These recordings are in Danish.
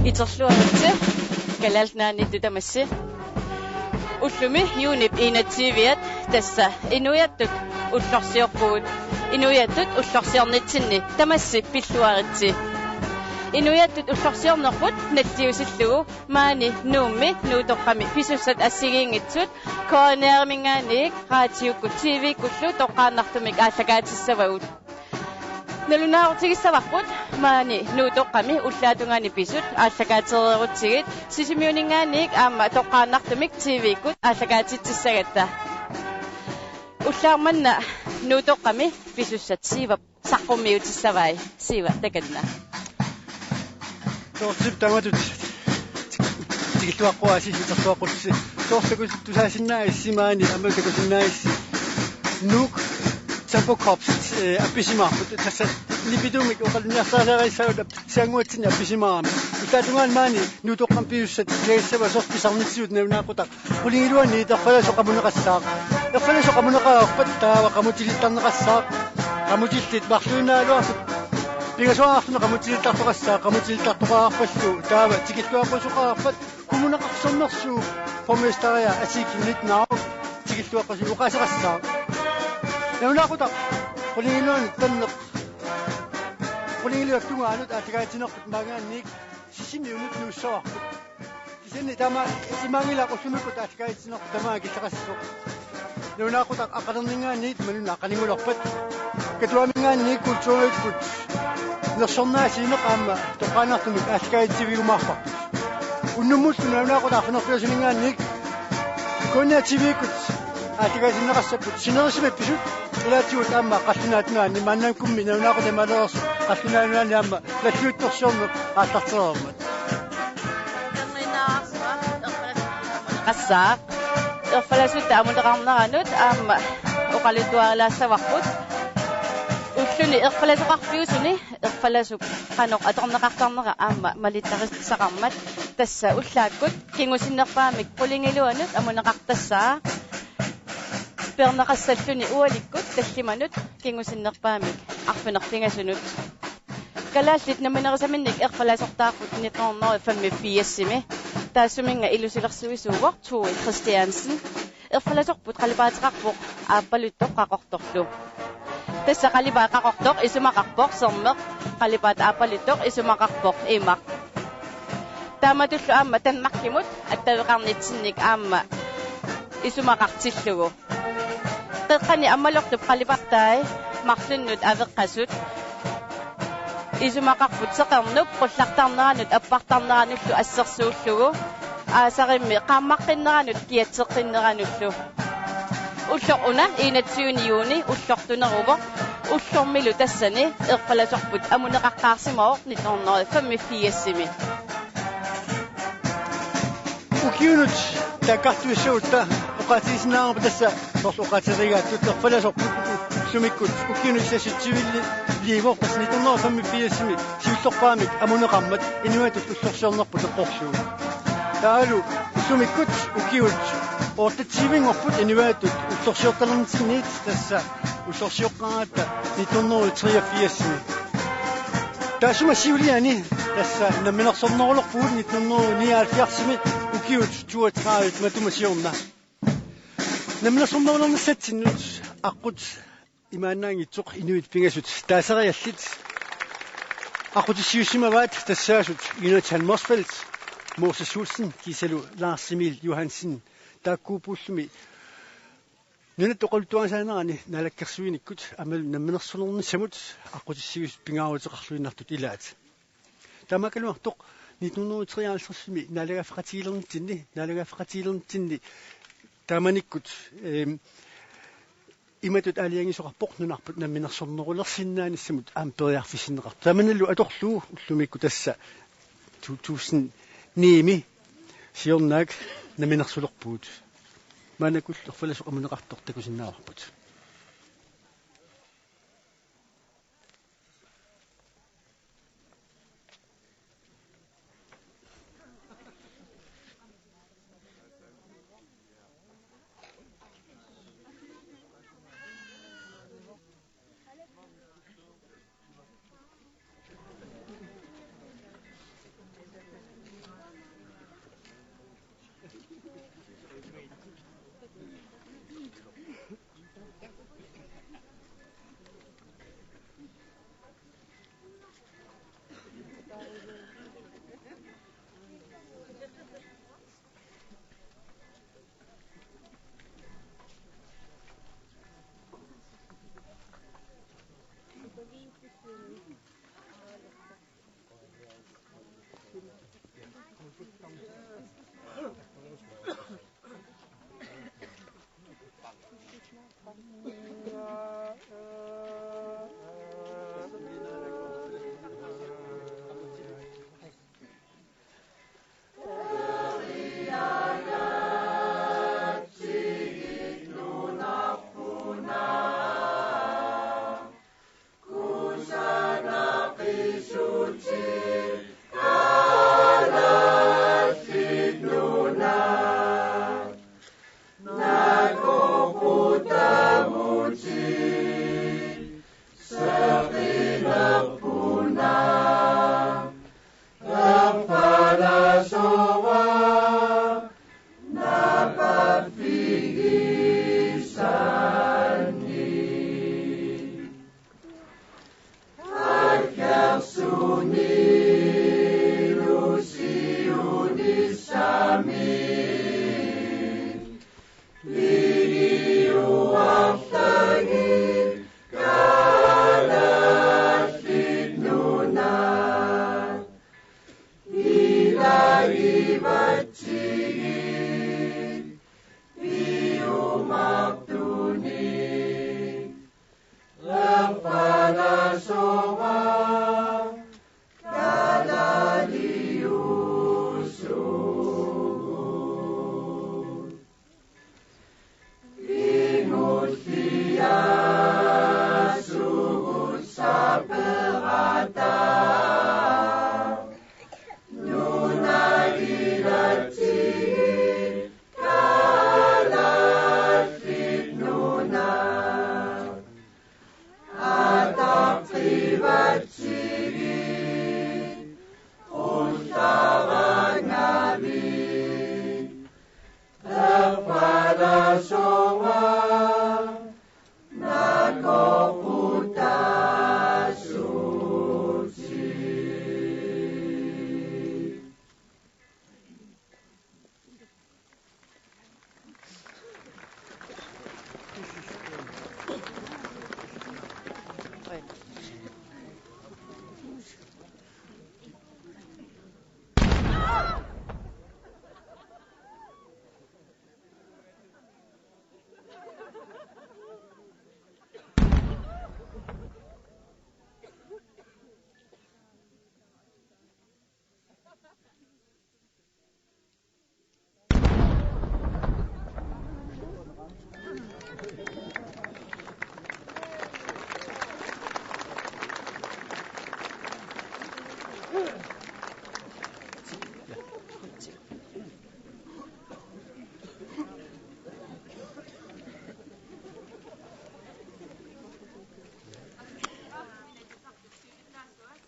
iterluaritsi kalalnaani tutamassi ullumi юунip 21-иат тасса инуяттут уллорсиорпуут инуяттут уллорсиорнитсинни тамасси пиллуаритси инуяттут уллорсиорнерпут наллиусиллугу маани нуумми нуутоққами писуссат ассигиингитсут коонеермингааник раатиукку тв-куллу тоққааннартумик ааллагаатиссавагут налунаарутигиссаварпут маани нуутоққами уллаатунгаани писут ааллагаатерерутсигит сисимиуниннгааник аама тоққааннартумик тв-кут ааллагаатитсиссагатта уллаарманна нуутоққами писуссат сива саққуммиутиссавай сива таканна тоорсип таматут тигиллуаққуаси ситертуаққутси тоорсакус тусаасиннаа иссимаани аммутакусиннаасси нук Tapokopс аписимаарпут тасса липидумик оқалниарсаалераиссагут сиангуатсини аписимаарами итаатунгаан маани нутоққам пиуссат леиссава сорписарнитсиут навнаақутақ пулингилуани итарфаласо қамунеқассаақ ерфаласо қамунеқаақпат таава қамутилиттарнеқассаақ қамутиллит марлуинаалуарпут пигасуаартуна қамутилиттартоқассаақ қамутилиттартоқаарпаллу таава тикиллуаққусоқарпат кумунеқарсорнерсуу поместария асикиннит наа тикиллуаққуси уқасеқассаақ навнаақута пулингилуани таннеқ пулингилуактунгаанут аатигаатинерпут магаанник сисимиунут нууссаварпут кисенни тама симангилақуссумикут аатигаатинерпут тамаа киллеқассоо навнаақута ақалернингаанниит малуна ақалингулерпат катуамингаанник культууриккут нерсорнаасинеқ аама тоққаанартумик аатигаативигумаарпарпут уннуммуллу навнаақута афнерпиасинингаанник кониативикут аатигаатинеқассаппут синерисимат писут илаатиут аама қаллунаатунаани маннанкумми навнаақута малерс қаллунаанаани аама лаллуутторсуорнеқ ааллартерермат qassaq erfalasutta amutaqarneranut aama oqalituarlaassavарпут ulluni erfalasoqarpiusuni erfalasuk qanoq atorneqartarnera aama malittarisaqarmat tassa ullaakkut kingusinnerpaamik pulingiluanut amuneqartassaa perneqassalluni ualikkut tallimanut kingusinnerpaamik arfinertingasunut kalaallit naminerisaminik erfalasortaarput 1985-simi taasuminga ilusilersuisuuaq Tue Christiansen erfalasorput qalipaateqarpoq aappaluttoq qaqortorlu tassa qalipaaqaqortoq isumaqarpoq sermeq qalipaat aappaluttoq isumaqarpoq imaq taamatullu aamma tanmarkimut attaviqarnitsinnik aamma isumaqartillugu qeqqani ammalortup qalipartaai marlunnut aveqqasut isumaqarput seqernup qullartarneranut appartarneranullu assersuullugu aasarimmi qaammaqqinneranut kiatseqqinneranullu ullor una 21 juuni ullortuneruvo ullormilu tassani erfalasorput amuneqaqqaarsimaoq 1985-simi ukiunut takartuissuutta oqatiisnaarpa tassa torluqaterigaatut erfalasorput sumikkut ukiunut sasittivilli liivorpas 1985-simi siullorpaamik amuneqarmat inuatut ullorsiornerput eqqorsuu taalu sumikkut ukiut ortativingorput inuatut ullorsiortalernitinniit tassa ullorsioqqaata 1983-simi taasuma siuliani tassa naminersornerulorpuut 1979-simi ukiut 32 matumasiorna naminersornerulernissatsinnut aqqut имаанаангитсоқ инуит пингасут таасериаллит aqutissiussimavat tassaasut Jonathan Morsfeldt Moses Schulzen Giselu Lars Emil Johansen taakkuupuullumi nunat toqaltuasaanaani nalakkersuinikkut amal namminersulerni samut aqutissius pingaavutеқарлуиннартут илаат тамакалуартоқ 1953-ми налагаффеқатилернитсинни тааманиккут иматут алиангисоқарпоқ нунарпут намминерсорнерулерсиннааниссамут аампериарфисиннеқар таманаллу аторлуу уллумикку тасса 2009ми сиорнаак намминерсулерпуут маанакуллерфаласоқ амунеқартор такусиннааварпут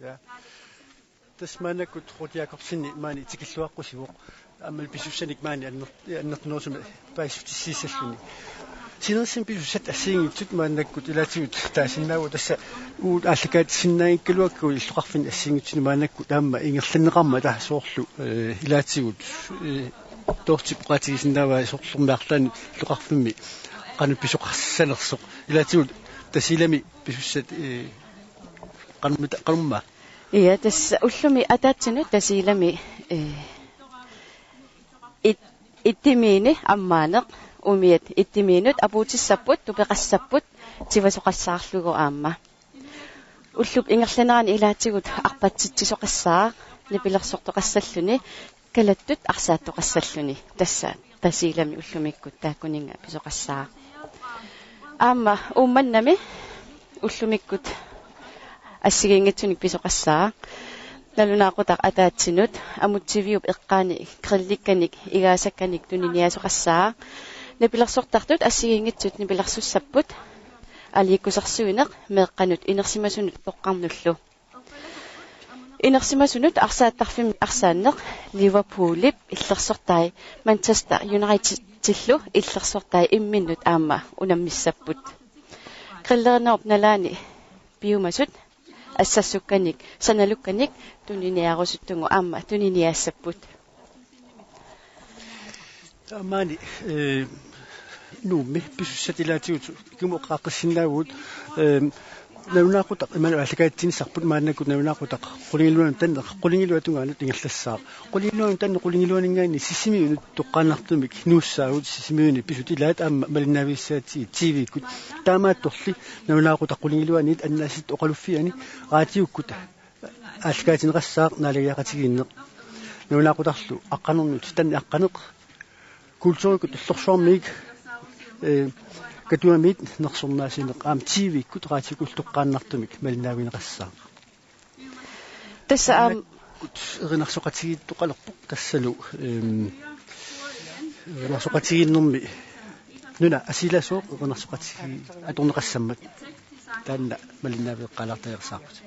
Ja. Tasmanakut rotiakorsinni maani tikilluaqqusivoo ammal pisussanik maani annertunorsuma paissutississalluni sinersim pisussat assiingitsut maannakkut ilaatigut taasinnaau tassa uut aallakaat sinnaingikkaluakku illuqarfin assiingitsuni maannakkut taamma ingerlanneqarma tahsoorlu ilaatigut tortip qaatigisinnaavaa sorlurnaarlaani illuqarfimmi qanu pisuqarsanersoq ilaatigut tasilami pisussat qanumma Iya, tässä ullumi atatsinut tasilami ittimiini ammaaneq umiat ittimiinut apuutissaput tupeqassapput tivasuqassaarlugu aamma ulluk ingerlanerani ilaatigut arpatsitsisoqassaa nipilersortoqassalluni kalattut arsaattoqassalluni tassa tasilami ullumikkut taakkuninga pisoqassaa aamma ummannami ullumikkut assigiingitsunik pisoqassaa nalunaaqutaq ataatsinut amuttiviup eqqaani qrillikkanik igaasakkanik tuniniasoqassaa nipilersortartut assigiingitsut nipilersussapput aliikkusarsuineq meeqqanut inersimasunut poqqarnullu inersimasunut arsaattarfimi arsaanneq Liverpoolip illersortai Manchester United tillu illersortai imminnut aamma unammissapput qillerinerp nalaani piumasut ассассукканик саналукканик тунниарусуттугу аама тунниаассаппут таамаани нуумми писсатилаатигут кимоққаққиссинаагут наунақутақ иману аллакаатсинissarput мааннакут наунақутақ қулингилуан таннеқ қулингилуатунгаанут ингерлассаа қулингилуан танне қулингилуанингаани сисимиунут тоққааннартумик нууссаагут сисимиуни писутилаат аама малиннаависсаати тивиккут таамаатторли наунақутақ қулингилуанит аннаасит оқалуффиани раатиуккут аллакаатинеқассаа налагиақатигииннеқ наунақутарлу аққанернут танне аққанеқ культурикут иллорсуармик катуамит нерсорнаасинеқ аам тивиккут раатикултоққааннартумик малиннаавинеқассаа тасса аам эринарсоқатигииттоқалерпук тассалу эринарсоқатигииннэрми нуна асиласоо эринарсоқатиги аторнеқассаммат таанна малиннаавиэққалаартаерсаарпут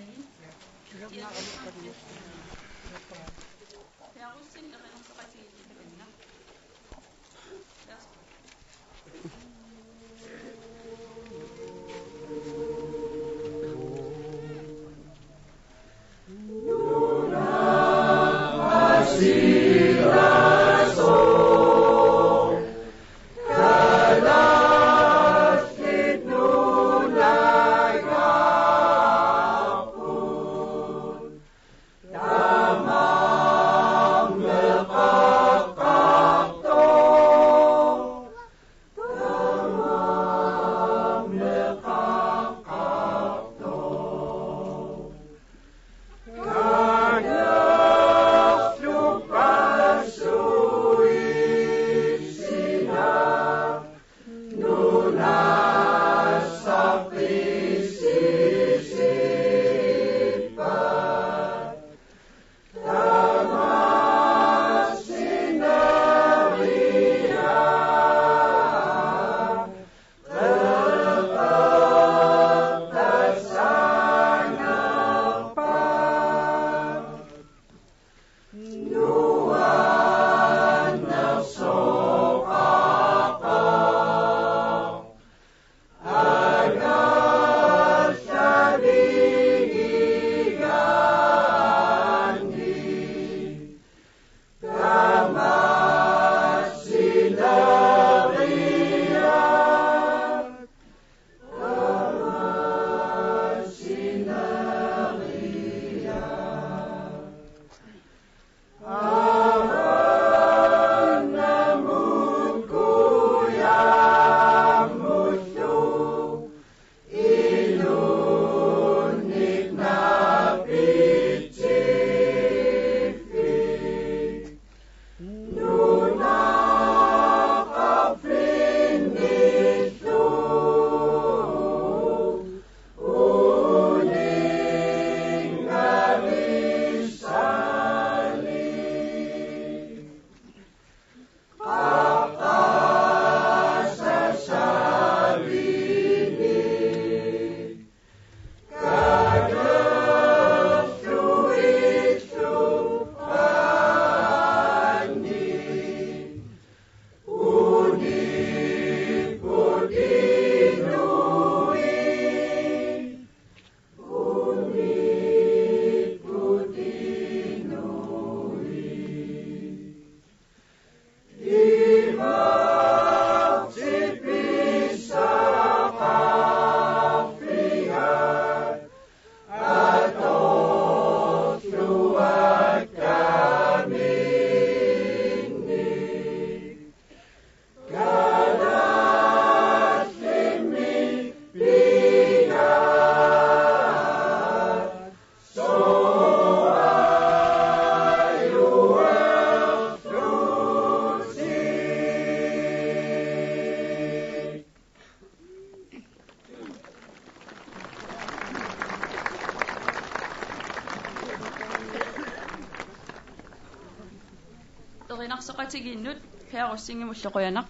Erinaqsoqatigiinnut Per Russingemulloquyanaq.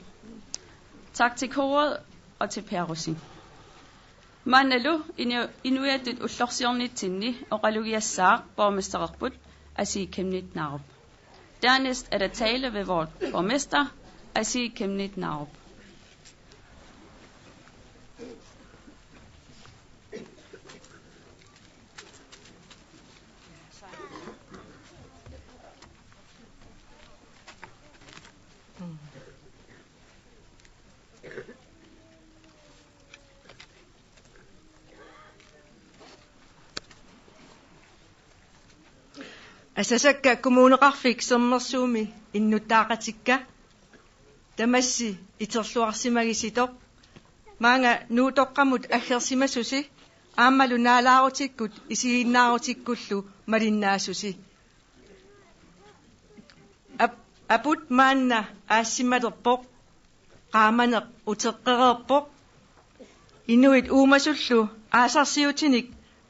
Tak til koret og til Per Russing. Mannalu inuiatut ullorsiornitsinni oqalugiassaaq borgmestererput Asi Kemnit Narup. Dernæst er der tale ved vores borgmester Asi Kemnit Narup. Asasakka kommuneqarfik sommersuumi innuttaaqatikka tamassi iterluarsimagisitor maanga nuutoqqamut aggersimasusi aammalu naalaarutikut isiginnaarutikkullu malinnaasusi aput maanna aassimalerpoq qaamaneq uteqqereerpoq inuit uumasullu aasarsiutinik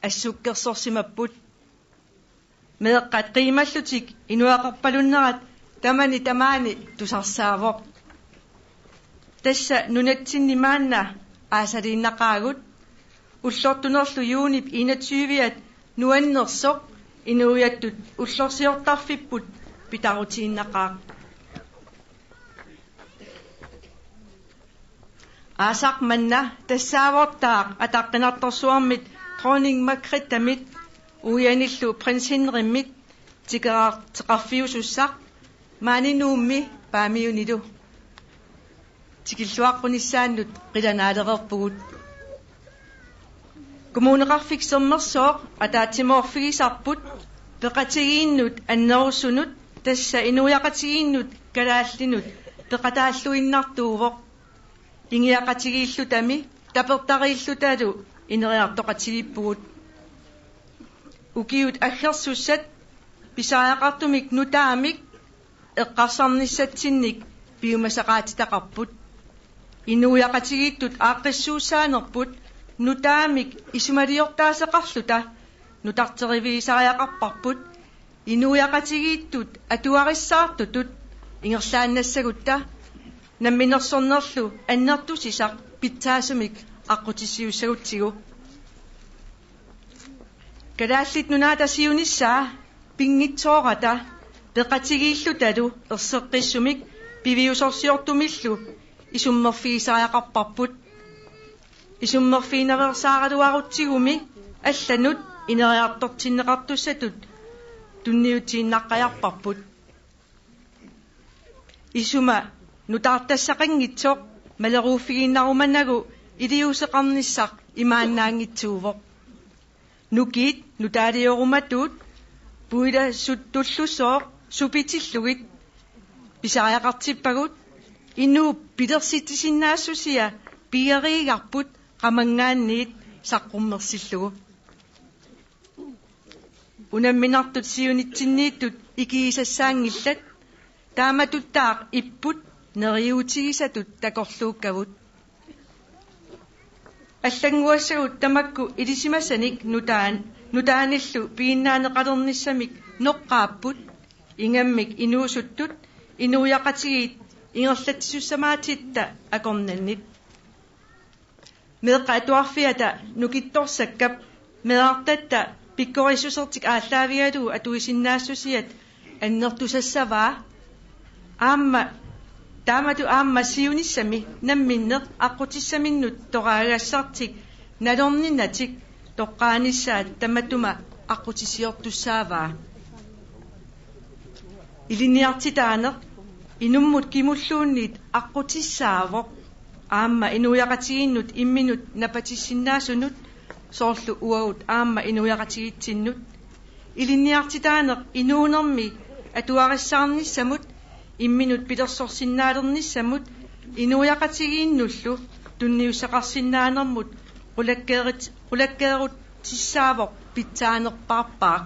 assukkersorsimapput meeqqat qiimallutik inuaqarpalunnerat tamaani tusarsaavoq tassa nunatsinni maanna aasaliinnaqaagut ullortunerlu juunip 21 nuannersoq inuiattut ullorsiortarfipput pitarutiinnaqaaq aasaq manna tassaavortaaq ataqqinartorsuarmit dronning Margrethe tamit uyanillu prins Henrimmit tikeqarfiusussaq maaninuummi paamiunilu tikilluaqqunissaannut qilanaaleqerpugut kommuneqarfik sommersooq ataatsimorfigisarput peqatigiinnut annerussunut tassa inuiaqatigiinnut kalaallinut peqataalluinnartuuvoq ingiaqatigiillutami tapertariillutalu ineriartoqatigippugut ukiut aggersussat pisaaqartumik nutaamik eqqarsarnissatsinnik piumasaqaatitaqarput inuiaqatigiittut aaqqissuussaanerput nutaamik isumaliortaaseqarluta nutarteriviisariaqarparput inuiaqatigiittut atuarissaartutut ingerlaannassagutta namminersornerlu annertusisaq pitsaasumik aqqutissiussagutsigu kadaallit nunaatasiunissaa pingitsoorata peqatigiillutalu erseqqissumik piviusorsiortumillu isummerfiisariaqarparput isummerfiinaversaaraluarutsigumi алланут инериарторсиннеқартуссатут тунниутииннаққаярпарпут исума нутаартассақангитсоқ малерууффигииннаруманнагу илиусеқарниссақ имааннаангитсуувоқ нукит нутаалиоруматуут пуила суттуллусоо супитиллугит писариақартиппагут иннуу пилерситтисиннаассусия пиериигарпут qamангаанниит саққуммерсиллугу унамминартут сиунитсиннииттут икиисассаангиллат тааматуттаақ иппут нериутигисатут такорлууккавут аллангуассагут тамакку илисимасаник нутааниллу пииннаанеқалерниссамик ноққааппут ингаммик инуусуттут инуяқатигиит ингерлатсуссамаатитта акорнаннит меэққаатуарфиата нукитторсаккап меартатта пиккорисусертик ааллаавигалу атуисиннаассусиат аннертусассаваа аама таамату аама сиуниссами намминнеқ аққутиссаминнут тораагассартик налорнинатик тоққааниссаат таматума аққутисиортуссааваа илинниартитаанеқ инуммут кимуллуунниит аққутиссаавоқ аама инуяқатигииннут имминут напатиссиннаасунут соорлу уагут аама инуяқатигитсиннут илинниартитаанеқ инуунерми атуариссаарниссамут имминут пилерсорсиннаалерниссамут инуяқатигииннуллу тунниуссақарсиннаанермут qulakkерутиссаавоқ питсаанерпаарпаа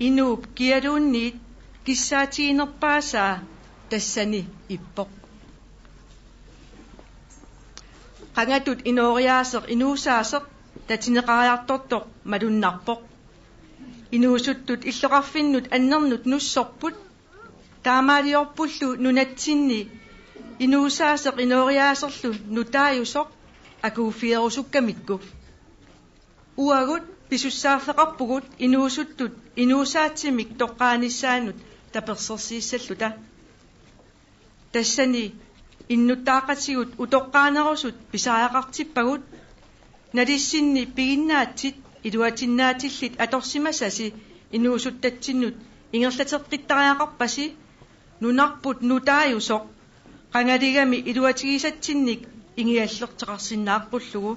инууп киалуунниит киссаатигинерпаасаа тассани иппоқ qangatut inooriaaseq inuusaaseq tatineqariartortoq malunnerpoq inuusuttut иллоqarfinnut annernut nussorput taamaaliorpullu nunatsinni inuusaaseq inoriaaserlu nutaayusoq akuufiерусуккамикку уагут писуссааффеқарпугут инуусуттут инуусаатсимик тоққааниссаанут таперсерсииссаллута тассани иннуттаақатсигут утоққаанерусут писааяқартиппагут налиссинни пигиннаатсит илуатиннаатиллит аторсимасаси инуусуттатсиннут ингерлатеққиттариақарпаси нунарпут нутааюсоқ қангалигами илуатигисатсинник ингиаллертеқарсиннааққуллугу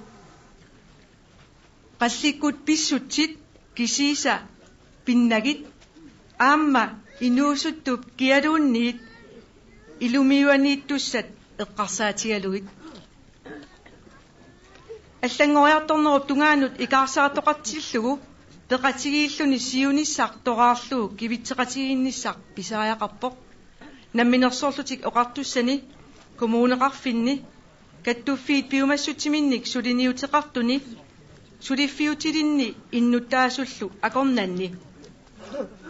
қалликкут писсутсит кисииса пиннагит аама инуусуттуп киалуунниит илумиуанииттуссат эққарсаатигалугит аллангориарторнеруп тунгаанут икаарсаатоқартиллугу пеқатигииллуни сиуниссақ тораарлуу кивитсеқатигиинниссақ писааяқарпоқ намминерсоорлутик оқартуссани коммунеқарфинни каттуффиит пиумассутиминник сулиниутеқартуни сулиффиутилинни иннуттаасуллу акорнанни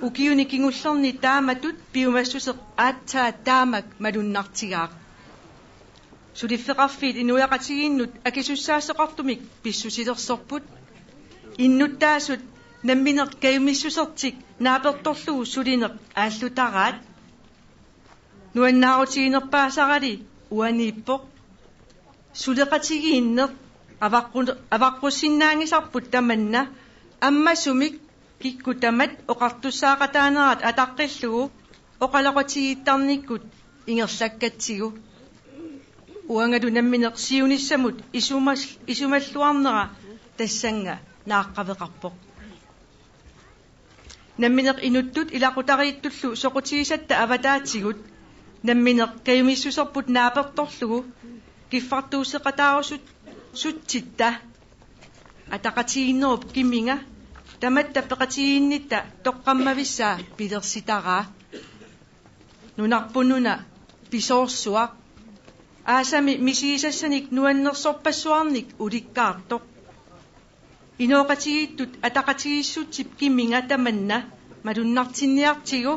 укиуни кингуллерни тааматут пиумассусеқ ааттаа таамак малуннартигаақ сулиффеқарфиит инуяқатигииннут акисуссаасеқартумик писсусилерсорпут иннуттаасут намминеқ каюмиссусертик нааперторлугу сулинеқ ааллутараат нуаннаарутигинерпаасарали уанииппоқ сулеқатигииннеқ аваққусиннаангисарпут таманна аммасумик киккутамат оқартуссаақатаанерат атаққиллугу оқалоқатигииттарниккут ингерлаккатсигу уангалу намминеқ сиуниссамут исумаллуарнера тассанга нааққавеқарпоқ намминеқ инуттут илақутарииттуллу соқутигисатта аватаатсигут намминеқ каюмиссусерпут нааперторлугу киффартуусеқатаарусут сутситта атақатигиннеруп киминга таматта пеқатигииннитта тоққаммависсаа пилерситараа нунарпунуна писоорсуақ аасами мисигисассаник нуаннерсорпассуарник уликкаартоқ инооқатигииттут атақатигиссутсип киминга таманна малуннартинниартигу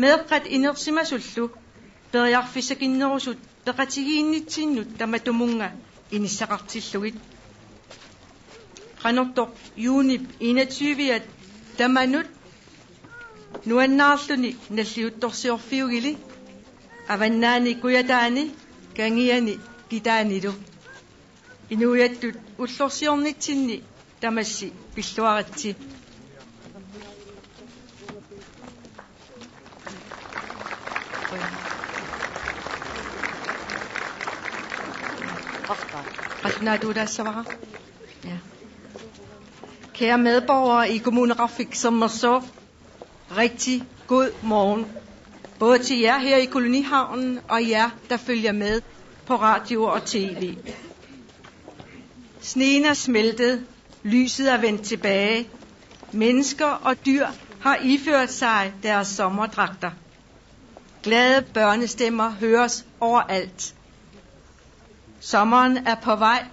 меэққат инерсимасуллу периарфисакиннерусут пеқатигииннитсиннут таматумунга иниссақартиллугит қанортоқ юунип 21-иат таманут нуаннаарлуни наллиутторсиорфиугили аваннаани куятаани кангиани китаанилу инуяттут уллорсиорнитсинни тамасси пиллуаратси Qalnaatuulaassavara. Ja. Kære medborgere i Kommunerafik Sommersov, rigtig god morgen. Både til jer her i Kolonihavnen og jer, der følger med på radio og tv. Sneen er smeltet, lyset er vendt tilbage. Mennesker og dyr har iført sig deres sommerdragter. Glade børnestemmer høres overalt. Sommeren er på vej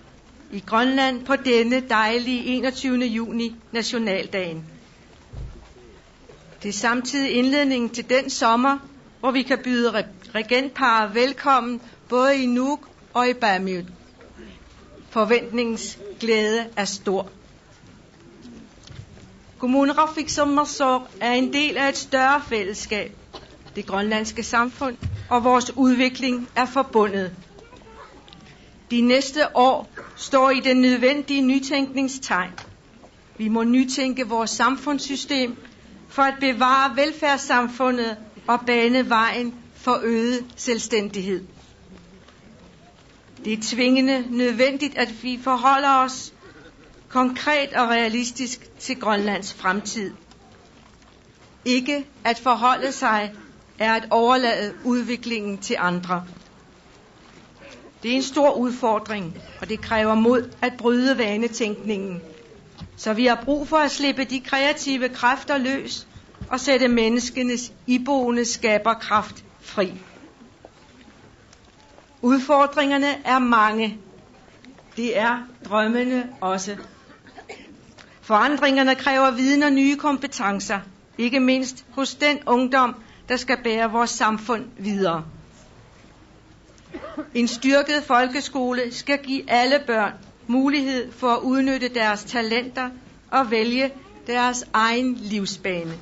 i Grønland på denne dejlige 21. juni, nationaldagen. Det er samtidig indledningen til den sommer, hvor vi kan byde regentparet velkommen både i Nuuk og i Bamut. Forventningens glæde er stor. Kommunerafik Sommersov er en del af et større fællesskab. Det grønlandske samfund og vores udvikling er forbundet. De næste år står i den nødvendige nytænkningstegn. Vi må nytænke vores samfundssystem for at bevare velfærdssamfundet og bane vejen for øget selvstændighed. Det er tvingende nødvendigt, at vi forholder os konkret og realistisk til Grønlands fremtid. Ikke at forholde sig er at overlade udviklingen til andre. Det er en stor udfordring, og det kræver mod at bryde vanetænkningen. Så vi har brug for at slippe de kreative kræfter løs og sætte menneskenes iboende skaberkraft fri. Udfordringerne er mange. Det er drømmene også. Forandringerne kræver viden og nye kompetencer, ikke mindst hos den ungdom, der skal bære vores samfund videre. En styrket folkeskole skal give alle børn mulighed for at udnytte deres talenter og vælge deres egen livsbane.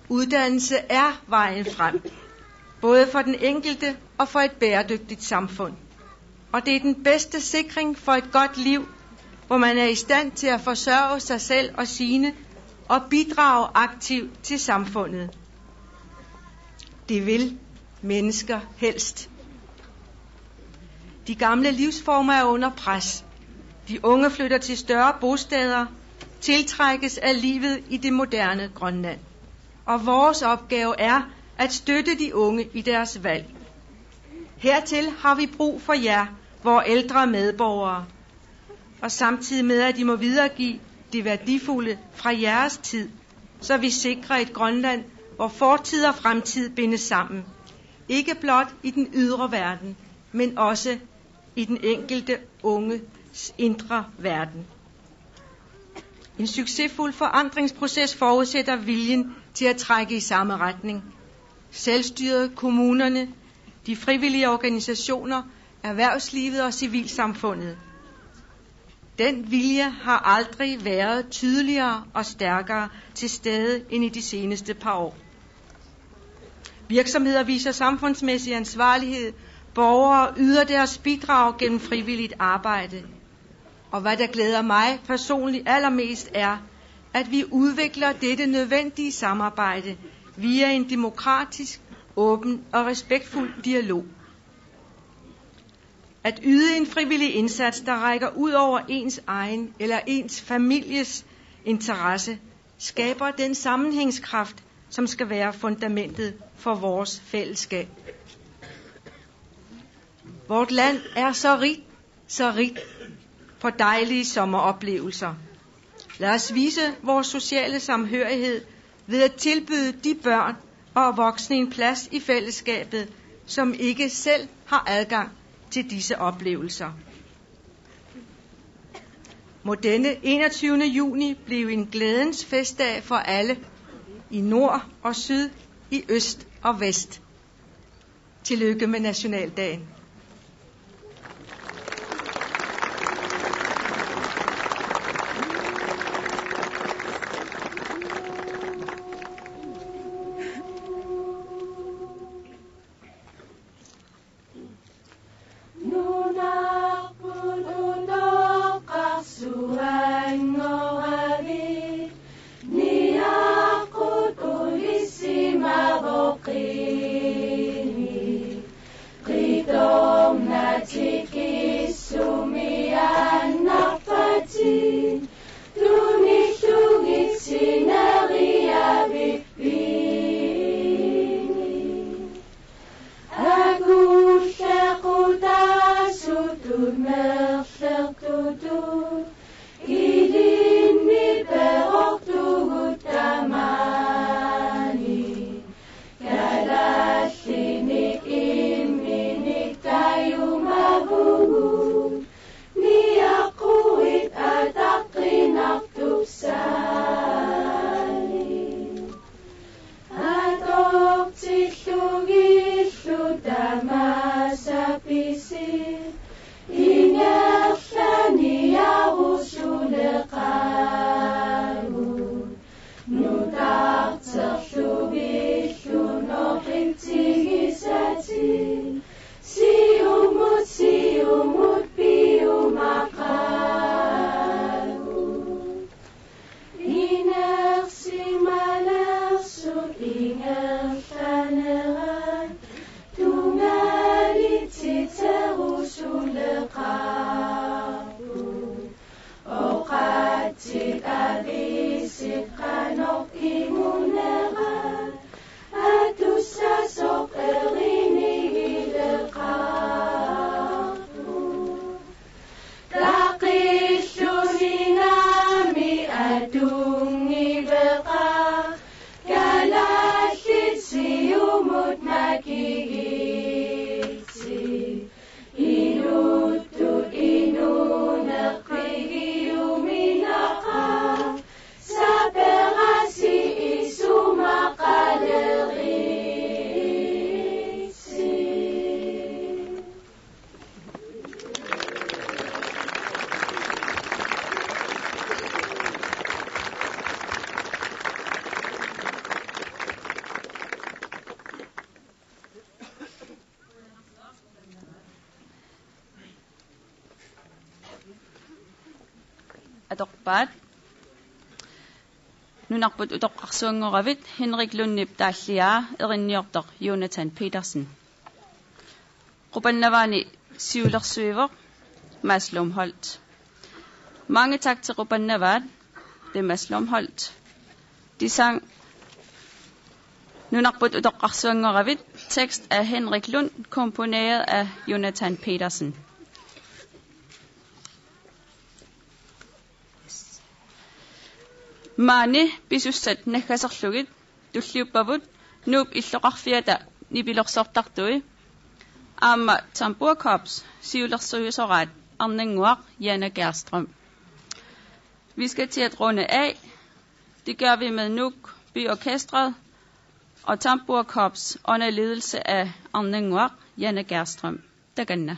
Uddannelse er vejen frem, både for den enkelte og for et bæredygtigt samfund. Og det er den bedste sikring for et godt liv, hvor man er i stand til at forsørge sig selv og sine og bidrage aktivt til samfundet. Det vil mennesker helst. De gamle livsformer er under pres. De unge flytter til større bosteder, tiltrækkes af livet i det moderne Grønland. Og vores opgave er at støtte de unge i deres valg. Hertil har vi brug for jer, vores ældre medborgere, og samtidig med at de må videregive det værdifulde fra jeres tid, så vi sikrer et Grønland, hvor fortid og fremtid bindes sammen. Ikke blot i den ydre verden, men også i den enkelte unges indre verden. En succesfuld forandringsproces forudsætter viljen til at trække i samme retning. Selvstyret, kommunerne, de frivillige organisationer, erhvervslivet og civilsamfundet. Den vilje har aldrig været tydeligere og stærkere til stede end i de seneste par år. Virksomheder viser samfundsmæssig ansvarlighed, borgere yder deres bidrag gennem frivilligt arbejde. Og hvad der glæder mig personligt allermest er, at vi udvikler dette nødvendige samarbejde via en demokratisk, åben og respektfuld dialog. At yde en frivillig indsats, der rækker ud over ens egen eller ens families interesse, skaber den sammenhængskraft, som skal være fundamentet for vores fællesskab. Vort land er så rigt på dejlige sommeroplevelser. Lad os vise vores sociale samhørighed ved at tilbyde de børn og voksne en plads i fællesskabet, som ikke selv har adgang til disse oplevelser. Må denne 21. juni blive en glædens festdag for alle, i nord og syd, i øst og vest. Tillykke med nationaldagen. Gala atorpaat nunarput utoqqarsuangoravit Henrik Lundnip taalliaa erinniortoq Jonathan Petersen Rupannavaani siulersuivoq Mads Lomholt. Mange tak til Rupannavaat. Det er Mads Lomholt. De sang nunarput utoqqarsuangoravit tekst af Henrik Lund komponeret af Jonathan Petersen. Maani pisussat nakkaserlugit tulliuppavut nuup illoqarfiata nipilorsortartui aamma Tamburkorps siulersuisoraat arnanguaq Janne Gerstrøm. Vi skal til at runde af. Det gør vi med Nuuk Byorkestret og Tamburkorps under ledelse af arnanguaq Janne Gerstrøm. Taganna.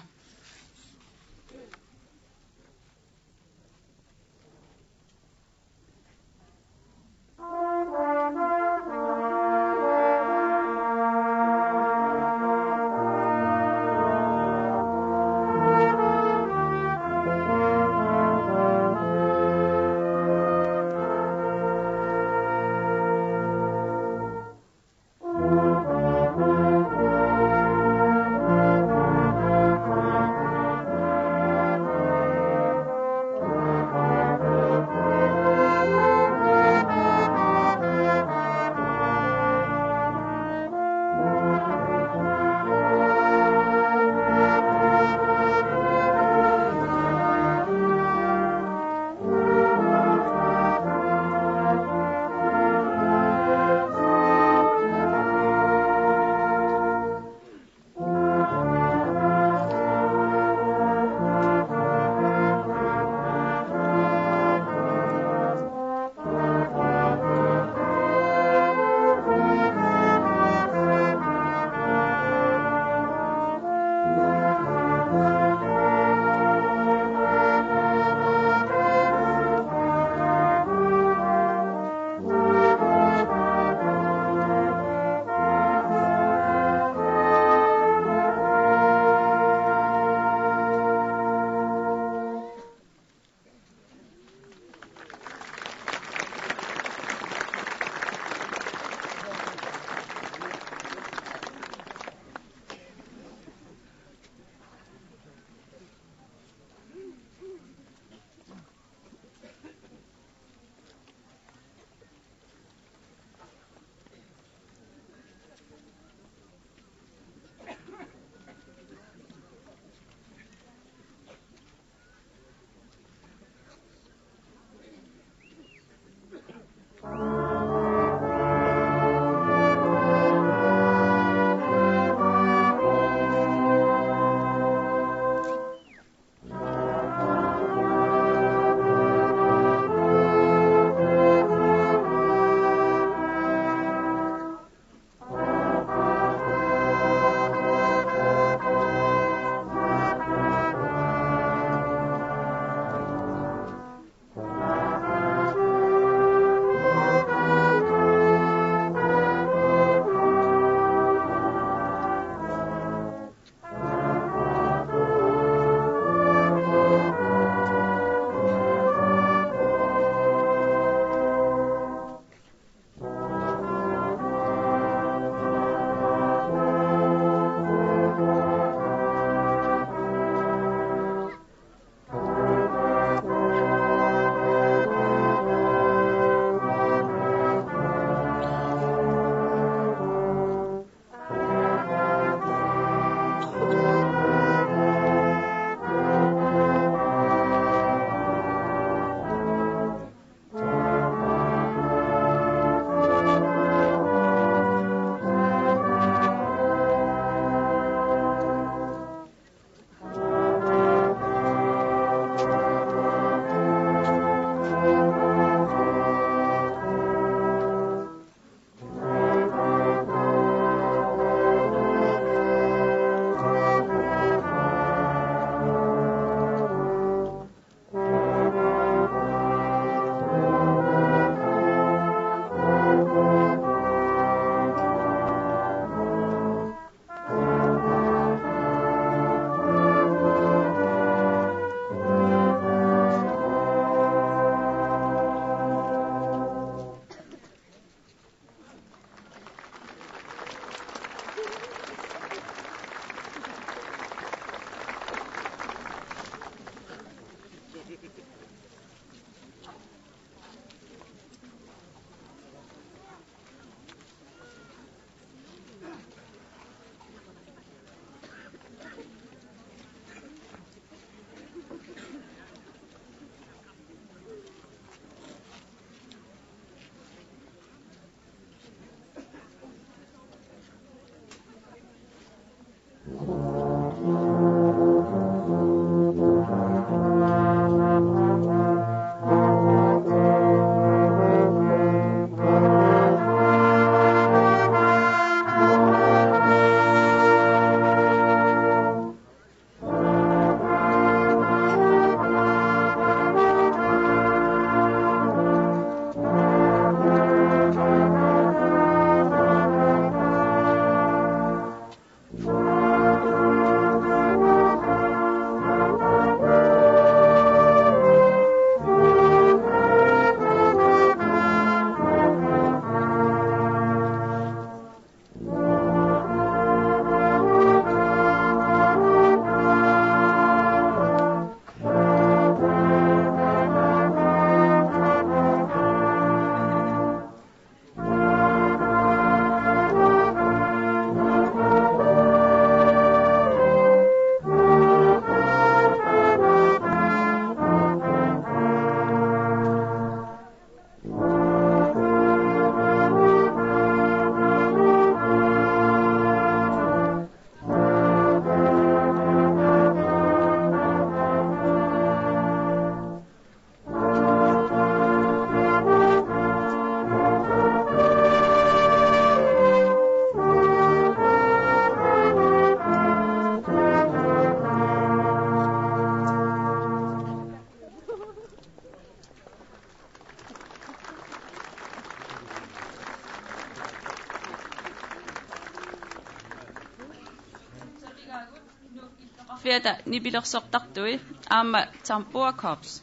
Arviata nibilersortartui aamma Tambua Corps.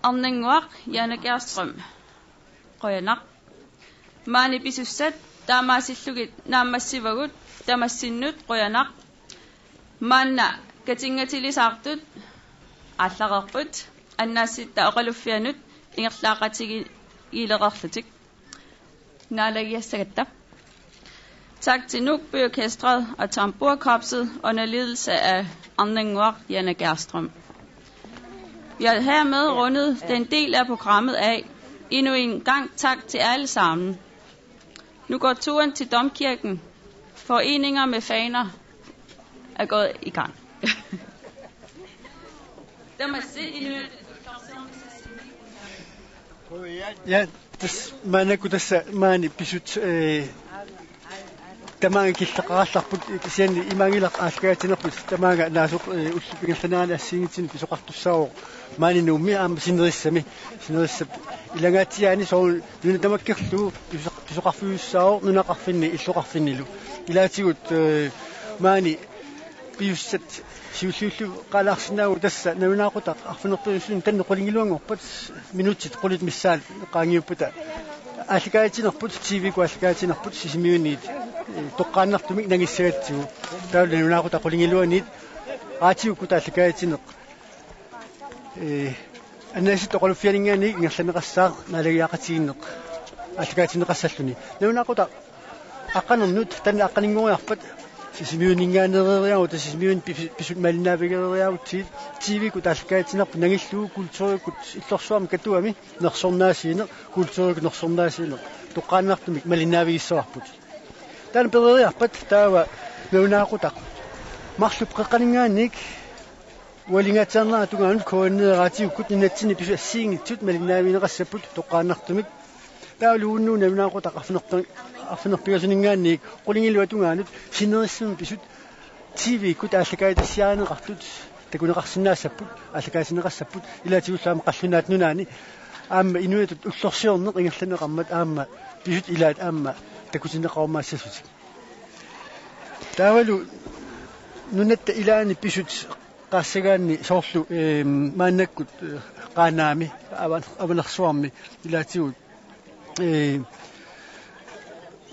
Arninguaq Janne Kjærstrøm. Qoyanak. Maani pisussat taamaasillugit naammassivagut tamassinut qoyanak. Maanna katingatilisartut аллақарпут аннаасситта оқалуффианут ингерлаақатиги илеқарлутик naaлагиассагатта. Tak til Nugby Orkestret og Tamburkorpset under ledelse af Arninguaq Janne Kjærstrøm. Vi har hermed rundet den del af programmet af. Endnu en gang tak til alle sammen. Nu går turen til Domkirken. Foreninger med faner er gået i gang. Ja, maana kutassa maani pisut tamaanga killaqaarlarput sianni imangilaq aalkaatinerput tamaanga naasuq ullupingerlanaani assiingitin pisoqartussaavoq maani nuummi aama sinerissami ilagaatiaani soul nuna tamakkirlu pisoqarfiussaaவோq nunaqarfinni illoqarfinnilu ilaatigut maani piussat siulliullu qaalaarsinaagu tassa naunaaquta arfinertuussun tanneqolingiluangorpat minutit qulit missaal qaangiupputa aalikaatinerput TV ku aalikaatinerput sisimiuniit toqqaannartumik nangissagatsigu taula naunaaquta qolingiluaniit qaatiukku taallikaatineq annaasi toqoluffianingaani ingerlaneqassaaq naalagiaqatiginneq aalikaatineqassalluni naunaaquta aqqanernuut tanna aqqaninguariarpat sisimiuningaaneriariagu tasisimiun pisut malinaavigeriariagut TV ku taallikaatinerpu nangilluu kultuurikut illorsuarmi katuami nersornaasiine kultuurikut nersornaasiine toqqaannartumik malinaavigissoarput tan pereriarpat taava naunaaquta marlup qeqqaningaannik walingaatiarnaa tungaanut koonneeraatiukkut ninatsini pisu assiingitsut malinaavineqassaput toqqaannartumik taaluunnu naunaaquta arfinerpigasunningaannik qulingilua tungaanut sinerissum pisut TV kut aallakaatissiaaneqartut takuneqarsinnaassaput aallakaatineqassaput ilaatigullaama qallunaat nunaani aamma inuitut ullorsiorneq ingerlaneqarmat aamma pisut ilaat aamma takusineqarumaassasut taavalu nunatta ilaani pisut qaassagaanni soorlu maannakkut qaanaami avanersuarmi ilaatigut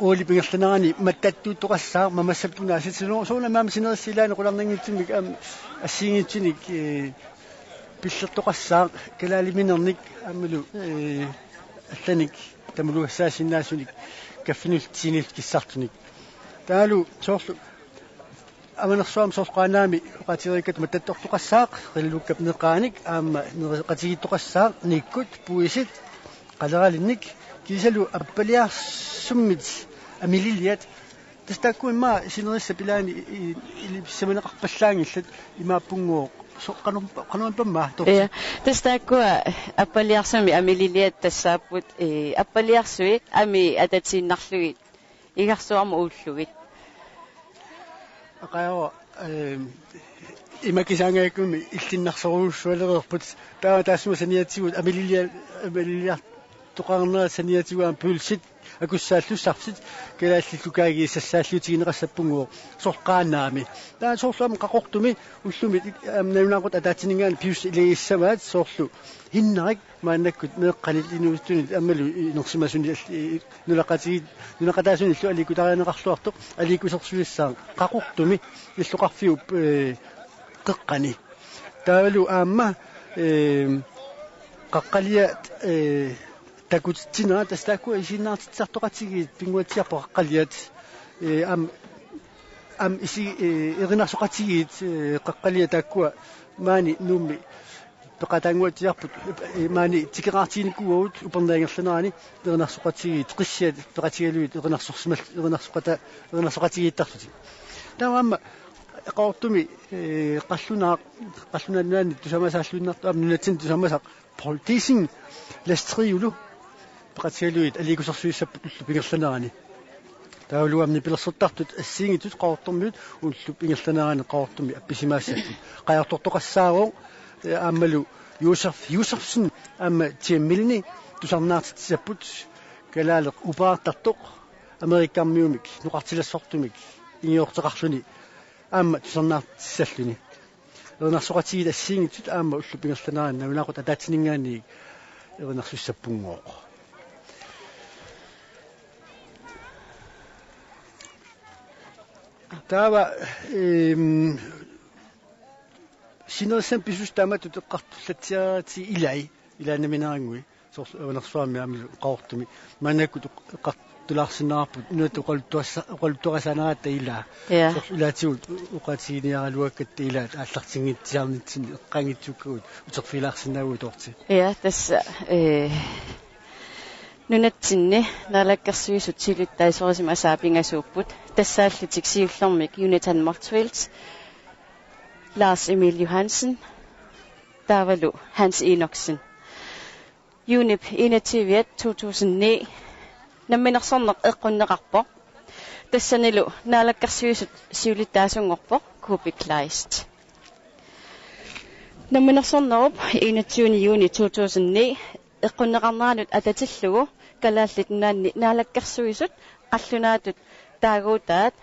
oli pingerlanaani mattattuuttoqassaa mamassappunaassitsinoo soona maamsinerisilaani qularnangitsimik assiingitsinik pillertoqassaa kalaaliminernik aamalu allanik tamuluassaasinnaasunik kaffinultiinil kissartunik taalu soorlu avanersuam soorqaanaami qaatirikat mattattortoqassaaq qillukkap neqaanik aamma neqatigittoqassaaq nikkut puisit qaleralinnik kisalu appaliarsummit amililiat tastakkuin ma sinerissa pilaani ilipsamaneqarpallaangillat imaappunguo qanumpamma ja tastakkua appaliarsumi amililiat tassaaput appaliarsui ami atatiinnarlugit igarsuarmu uullugit aqaao imakisaangaakumi illinnarsoruussualererput taasuma saniatsigut amililiat toqarnaa saniatigaan pulsit akussaallussarsit kalaallukaagi sassaalluutigineqassappunguo sorqaanaami taa soorluam qaqortumi ullumi naunaqut ataatiningaan pius ileissamaat soorlu hinnarik maannakkut meeqqanit inuustunit ammalu inersimasuni nulaqataasuni illu alikutarianeqarluartoq alikusersuissaan qaqortumi illuqarfiup qeqqani taavalu aamma qaqqaliat takutitsina tastakku isinnaartitsartoqatigit pinguatiarpo qaqqaliat am isi erinarsoqatigit qaqqaliatakkua maani nuummi peqatanguatiarput maani tikeqartiinikuugut upernaangerlanaani erinarsoqatigit qissiat peqatigaluit erinarsoqatigittartuti taamma eqortumi qallunaannaani tusamasaallunnartu am nunatsin tusamasaq politising lastriulu peqatigaluit alikusersuissapput ullu pingerlanaani tauluamni pilersortartut assiingitut qaortormiut ullu pingerlanaani qaortormi appisimaassappu qajartortoqassaago aammalu Yusufsen amma tiemmilni tusarnaartitsapput kalaaleq upaartartoq amerikammiumik nuqartilassortumik ingiorteqarluni аама тусарнаартиссаллуни ернарсоқатигит ассиингитсут аама уллупингерланаарна унақут атаатинингаани ернарсуссаппунгоо таава синерсам писустаамату теққартуллатсиаати илаанаминарангуи сорс ернарсуами аамилу қаортуми манакку тулаарсинаарпут нуатоқалтуассаанараата илаа сорс илаатигут уқатигиниаралуаккатта илаат ааллартингитсиарнитсини эққангитсуккагут утерфилаарсинаагуу тоорти тасса нунатсинни налаккерсуисут силуттаисорисим асаапингасууппут тассааллутик сиуллэрмик Jonathan Motzfeldt Lars Emil Johansen Davalo Hans Enoksen Unip 21/2009 намминерсорнеқ эққуннеқарпо тассанилу наалаккерсуисут сиулиттаасунгорпо Kubik Kleist намминерсорнеруп 21 juni 2009 эққуннеқарнаалут ататиллугу калааллит наалаккерсуисут қаллунаатут таагуутаат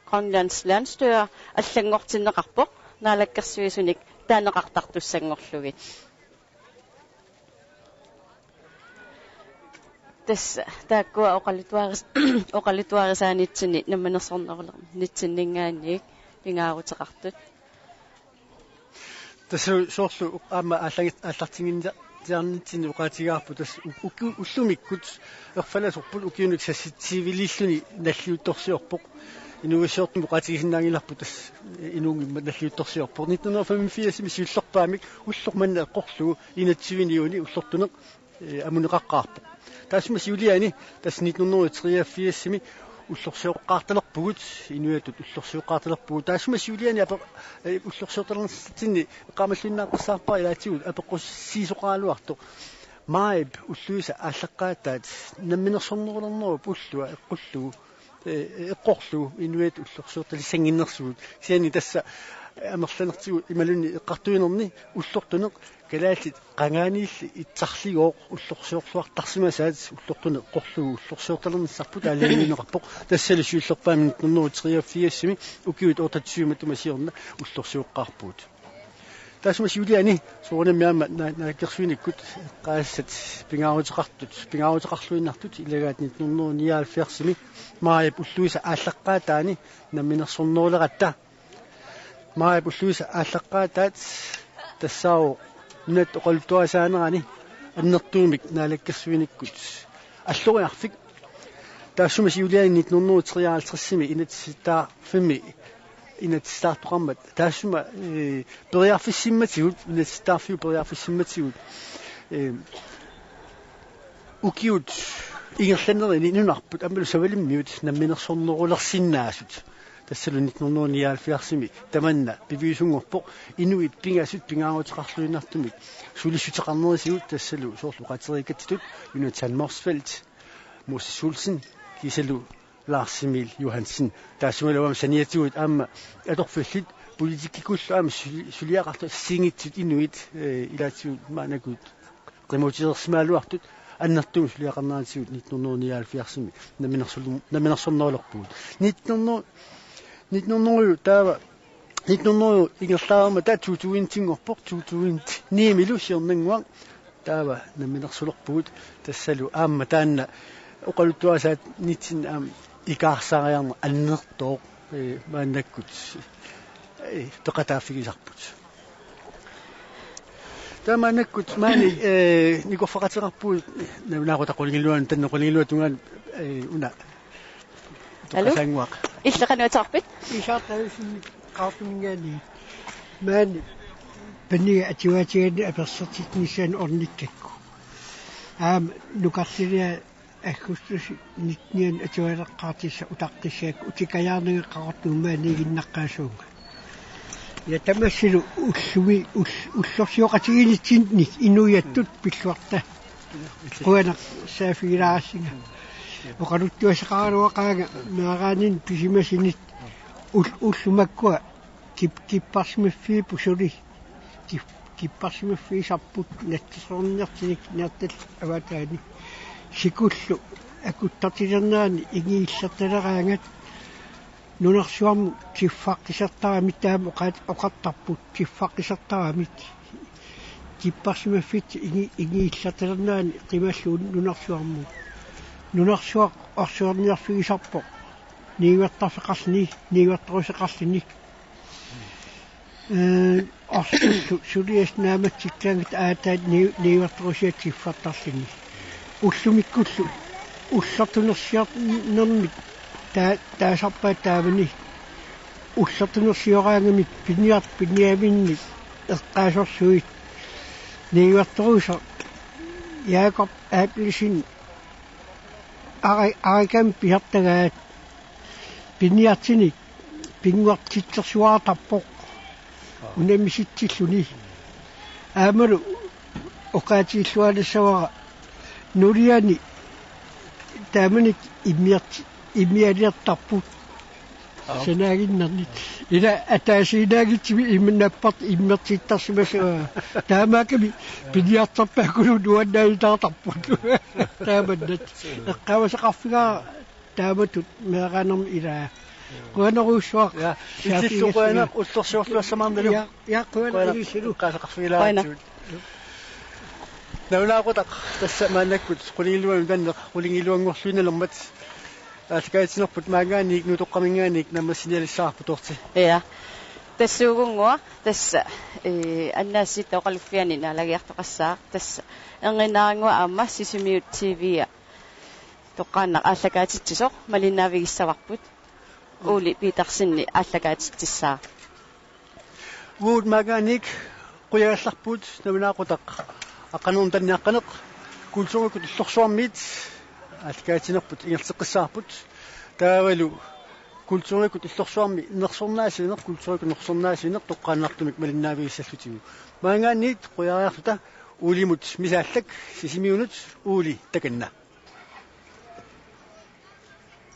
Grønlands Landsstyre аллангортиннеқарпо наалаккерсуисуник таанеқартартуссангорлугит тасса тааккуа оқалитуарисаанитсини намманерсорнерулер нитсиннингаанник пингаарутеқартут тасу соорлу аама ааллартингинниарнитсини уqaатигаарпу тас уллумиккут ерфаласорпут укиунук сасситсивилиллуни наллиутторсиорпоқ инугиссиортум уqaатигисиннаангиларпу тас инуунгимма наллиутторсиорпоқ 1985 сиуллерпаамик уллорманна эққорлугу инатсивиниуни уллортунеқ амунеқаққаарпоқ таасма сиулиани тас 1983 уллорсиоққарталерпугут инуятут уллорсиоққарталерпугут таасма сиулиани апа уллорсиорталернссатинни эққамаллуннааққарсаарпаа илаатигут апеққуссиисоқаалуарто маиб уллуиса ааллаққаатаат намминерсорнерулернеруп уллуа эққуллугу эққорлугу инуят уллорсиорталиссангиннерсугут сиани тасса амерланертигу ималуни эққартуинерни уллортунеқ калааллит qangaaniilli itsarligooq ullorsiorluartarsimasaat ullortune eqqorlugu ullorsiortalernisarput aalimineqarpoq tassali suullerpaami 1983 ukiut ortatsiumatuma siorna ullorsiuqqaarpuut taasuma siuliani soornammiaama naakkersuinikkut qaassat pingaaruteqarluinartut ilagaat 1979 maayap ulluisa aallaqqaataani namminersorneruleratta maayap ulluisa ааllaqqaataat тассао нат оқалтуасааnerani аннертуумик наалаккерсуиниккут аллориарфик таасума сиулиани 1953 инатситааффими инатситаартоқармат таасума периарфиссимматигут инатситаарфиу периарфиссимматигут укиут ингерланерини нунарпут аммалу савалиммиут намминерсорнерулерсиннаасут тассалу 1979 таманна пивисунгорпо инуит пингасут пингаарутеқарлуинартумик сулиссутеқарнерисигут тассалу соорлуқатерикаттут Jonathan Motzfeldt Moses Schulzen кисалу Lars Emil Johansen таасумалуам саниатигут аама аторфиллит политиккикуллу аама сулиақарта сингитсут инуит илаатигут маанакут qimutisersimaluartut аннартуус лиақарнаатигут 1979 наминерсорнерулерпуут 1900 таава 1900 ингерлаарма та 2000-тингорпоқ 2009 милу сиорнангуан таава наминерсулерпуут тассалу аама таанна оқалуттуасаат нитсин аам икаарсаариарна аннертоо мааннаккут тоқатааффигисарпут таманаккут маани никоффақатерарпуут навнаагутақулингилуан таннеқулингилуатунгаан уна тоқасангуақ иллеқануатаарпит исаартависин qaartumingaani maani паннига ативаатигани аперсертитнисаан орниккакку нукарлилиа аггустус 19 ативаалеққаартисса утаққиссаак утикаяарнигеққартуумаанигиннаққаасуунга я тамассилу уллуми уллорсиоқатигинитсинник инуяттут пиллуарта қуана саафигилаарассинга оқалуттуасеқаралуақаага наагаанин писимасинит уллумаккуа киппарсимаффи пусули киппарсимаффи сарпут наттисорнертиник нааттал аватаани сикуллу акуттартилернаани игииллерталераангат нунарсуарму тиффаққисартарамит таама оқаттарпут тиффаққисартарамит типпарсимаффит игииллаталернаани қималлуун нунарсуақ орсуарниарфигисарпо нииваттарфеқарни нииватторусеқарлини орсуллу сулиас нааматсиккаангит аатаат нииватторусиатсиффартарлини уллумиккуллу уллартунерсиарнермит таасарпаат таавани уллартунерсиораангамит пиниарпиниаминни эққаасорсуит нииватторуса Jakob Appelsin арикам пиартагаат пиниартини пингуартитсерсуаартарпоқ унамиситсиллуни аамалу оқаатииллуалассавара нулиани тааманик иммиалиартарпут сенаагиннарнит ила атаасинаагитсими имминаппарт иммертиттарсимасаа таамааками пиниартарпаакулу нуаннаилтаартарпут тааманнат эққавасеқарфигаа тааматут меэранерми илаа куанеруссуақ исиллуқуана уллерсуорлуассамаарналу куанерисилу qaasaqarfilaatsuut наулаақутақ тассамаанаккут qulingilluan таннеқ qulingilluangorluinalermat аалкаатинерпут маагааник нутоққамингааник намассиниалиссаарпу туорти Ja. Тассуугунгуа тасса аннаассит тоқалуффиани наалагиартоқассаа тасса энгинаарангуа аама сисимиут TV тоққаанна ааллагаатитсисоқ малиннаавигиссаварпут уули питарсинни ааллагаатиттиссаа уут маагааник қуяалларпут навинаақутақ аққанерм танниаққанеқ культурикут иллорсуармит аалкаатинерпут ингертеққиссаарпут таавалу культурикут иллорсуарми нерсорнаасинеқ культурикут нерсорнаасинеқ тоққааннартумик малиннаавигиссаллутигу маагааниит қуяариарлута уулимут мисааллак сисимиунут уули таканна